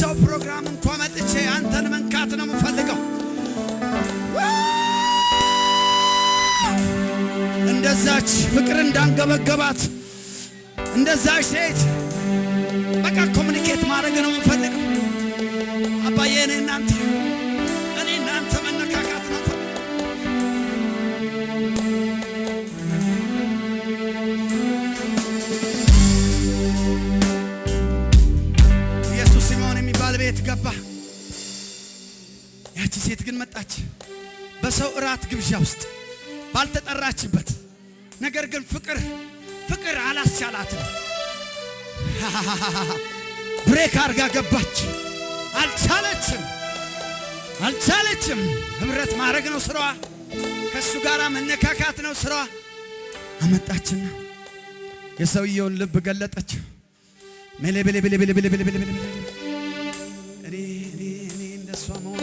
በሰው ፕሮግራም እንኳን መጥቼ አንተን መንካት ነው የምፈልገው። እንደዛች ፍቅር እንዳንገበገባት እንደዛች ሴት በቃ ኮሙኒኬት ማድረግ ነው የምፈልገው። አባዬ እኔ እናንተ መነካካት ነው ኢየሱስ ሲሞን የሚባል ቤት ገባ። ያቺ ሴት ግን መጣች በሰው እራት ግብዣ ውስጥ ባልተጠራችበት። ነገር ግን ፍቅር አላስቻላትም። ብሬክ አርጋ ገባች። አልቻለችም። ህብረት ማድረግ ነው ስራዋ። ከሱ ጋር መነካካት ነው ስራዋ። አመጣችና የሰውየውን ልብ ገለጠች። እኔ እንደሷ መሆን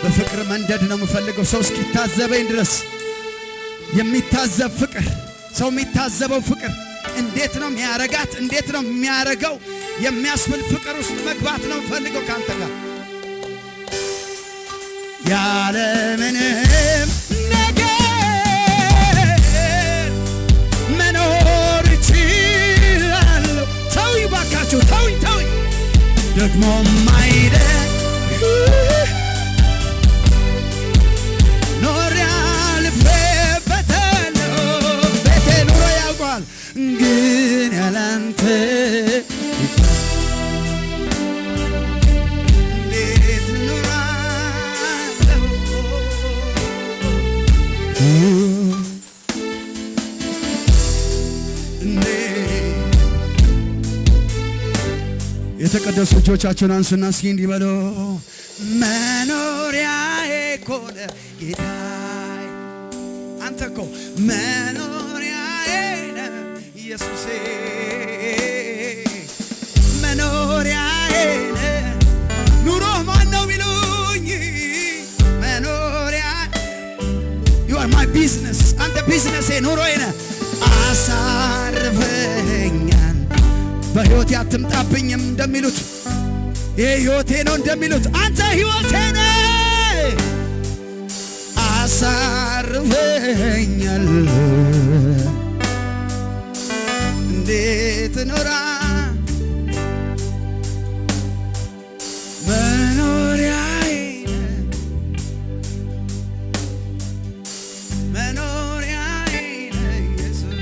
በፍቅር መንደድ ነው የምፈልገው። ሰው እስኪታዘበኝ ድረስ የሚታዘብ ፍቅር፣ ሰው የሚታዘበው ፍቅር እንዴት ነው የሚያረጋት፣ እንዴት ነው የሚያረገው የሚያስብል ፍቅር ውስጥ መግባት ነው የምፈልገው ካንተ ጋር ያለ ምንም ነገር መኖር እችላለሁ። ተውኝ ባካችሁ ተውኝ ደግሞ ማይደል ኖር ያልፌበታለሁ። ቤቴ ኑሮ ያውቋል ግን ያላንተ እንዴት ኑራለሁ? የተቀደሱ እጆቻችሁን አንሱና እስኪ እንዲህ በሉ። መኖሪያዬ እኮ ነህ ጌታዬ፣ አንተ እኮ መኖሪያዬ ነህ ኢየሱሴ፣ መኖሪያዬ ነህ። ኑሮህ ማን ነው ቢሉኝ መኖሪያ you are my business፣ አንተ ቢዝነሴ ኑሮዬ ነህ። አሳርፈኛል በሕይወቴ አትምጣብኝም እንደሚሉት ይሄ ሕይወቴ ነው እንደሚሉት አንተ ሕይወቴ ነህ። አሳርፈኛል እንዴት ኖራ መኖሪያዬ መኖሪያዬ ኢየሱስ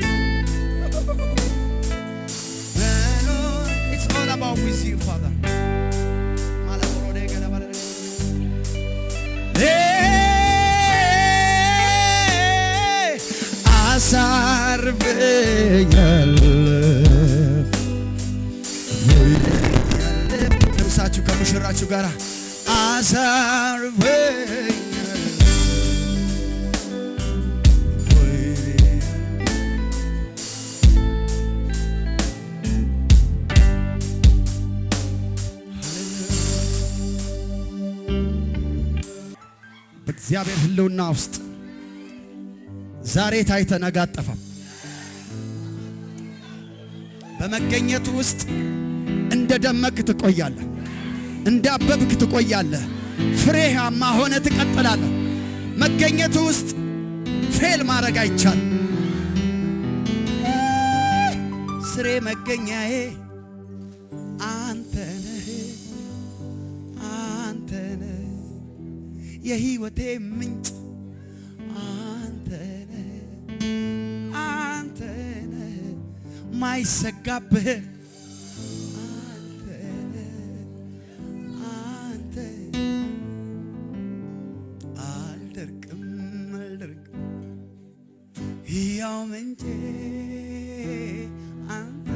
it's all about with you Father አሳርፈኛል ለምሳችሁ ከሙሽራችሁ ጋር አሳርፈኛል በእግዚአብሔር ሕልውና ውስጥ ዛሬ ታይተ ነገ አጠፋም። በመገኘቱ ውስጥ እንደ ደመቅ ትቆያለህ፣ እንደ አበብክ ትቆያለህ፣ ፍሬያማ ሆነ ትቀጥላለህ። መገኘቱ ውስጥ ፌል ማድረግ አይቻልም። ስሬ መገኛዬ አንተ ነህ፣ አንተ ነህ የሕይወቴ ምንጭ ማይሰጋብህ አንተ አልደርቅም ሕያው ምንጬ አንተ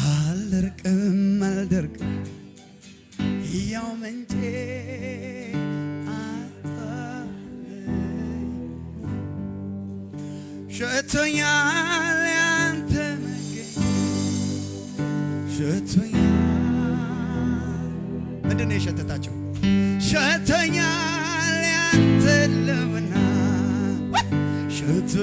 አልደርቅም ሕያው ምንጬ ሸቶኛል ያንተ መገኘት ሸቶኛል። ምንድን ነው የሸተታቸው? ሸቶኛል ያንተ ልብና ሸቶኛል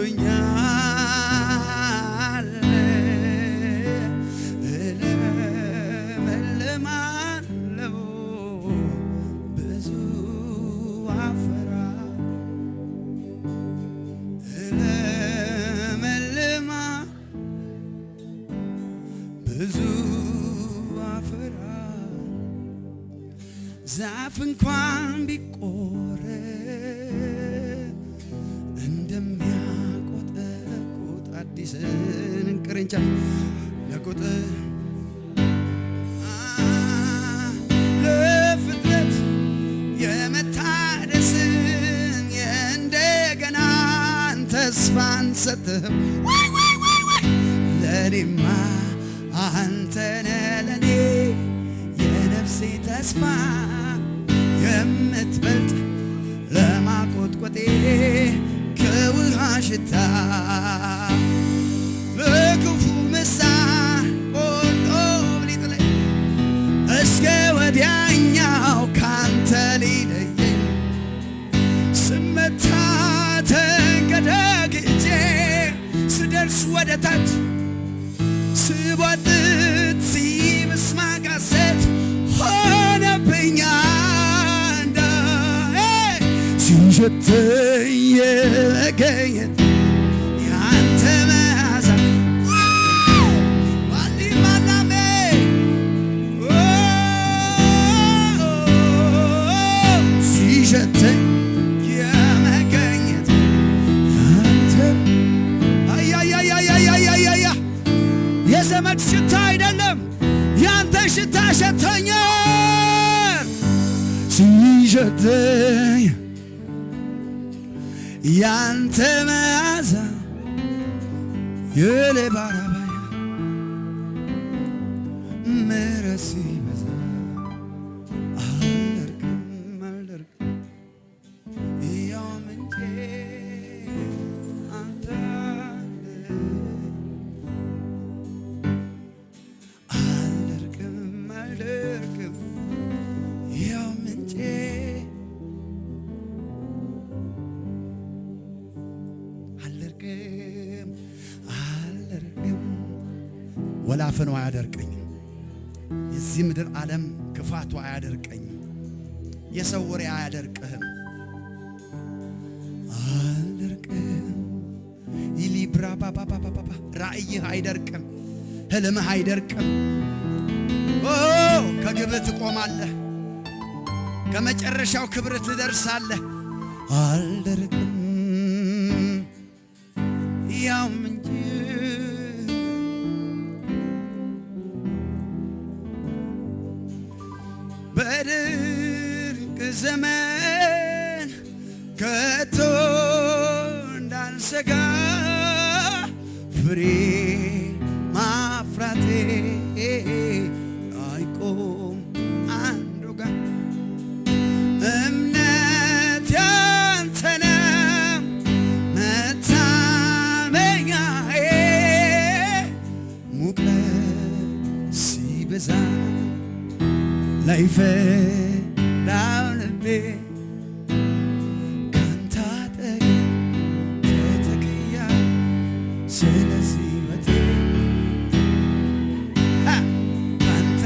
ዛፍ እንኳን ቢቆረጥ እንደሚያቆጠቁጥ አዲስን ቅርንጫፍ ለቁጥር ለፍጥረት የመታደስን የእንደገናን ተስፋን ሰጥህ ለኔማ አንተነ ለኔ የነፍሴ ተስፋ የምትበልጥ ለማቆጥቆጤ ከውሃ ሽታ በክፉ ምሳር ቆርጦ ሊጥለኝ እስከ ወዲያኛው ካንተ ሊለየኝ ስመታ ተንገዳግጬ ስደርስ ወደ ታች ስቧጥጥ ሲብስ ማቃሰት ሆነብኛ ሲሸተኝ የመገኘት ያንተ መዓዛ ዋሊማናሜ ሲሸተኝ የመገኘት ያንተ አያያያያያያያ የዘመድ ሽታ አይደለም ያንተ ሽታ ሸተኛል ሲሸተኝ ያንተ መዓዛ የሌባራባያ ምሕረት ሲበዛ አልደርቅም ያው ምንቴ አንተ አልደርቅም ያው ምንቴ ወላፈኑ አያደርቀኝም። የዚህ ምድር ዓለም ክፋቱ አያደርቀኝም። የሰው ወሬ አያደርቅህም። አልደርቅም ይሊብራ ባባባባባ ራእይህ አይደርቅም። ህልምህ አይደርቅም። ከግብህ ትቆማለህ። ከመጨረሻው ክብር ትደርሳለህ። አልደርቅም ያው እንጂ በድንቅ ዘመን ከቶ እንዳልሰጋ ፍሬ ማፍራቴ አይቆም አንዱ ጋር እምነት ያንተ ነው መታመኛዬ ሙቀት ሲበዛ ላይፈራው ልቤ ካንተ አጠገብ ተተክያለሁ ስለዚህ ሕይወቴ ካንተ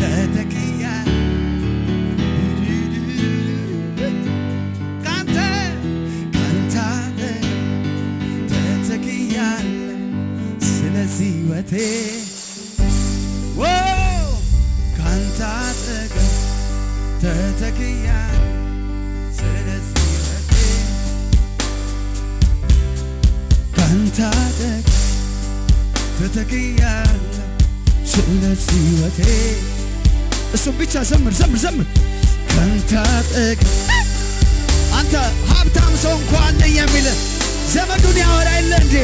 ተተክያለሁ ካንተ አጠገብ ተተክያለሁ ስለዚህ ሕይወቴ ካንተ አጠገብ ተተክያለሁ ስለዚህ ሕይወቴ ካንተ አጠገብ ተተክያለሁ ስለዚህ ሕይወቴ እሱም ብቻ ዘምር ዘምር ዘምር ካንተ አጠገብ አንተ ሀብታም ሰው እንኳን አለኝ የሚል ዘመዱን ያወራ የለ እንዴ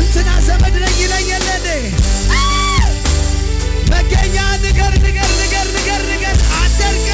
እንትና ዘመድ ነኝ ይለኝ የለ እንዴ መገኛ ንገር አደርገ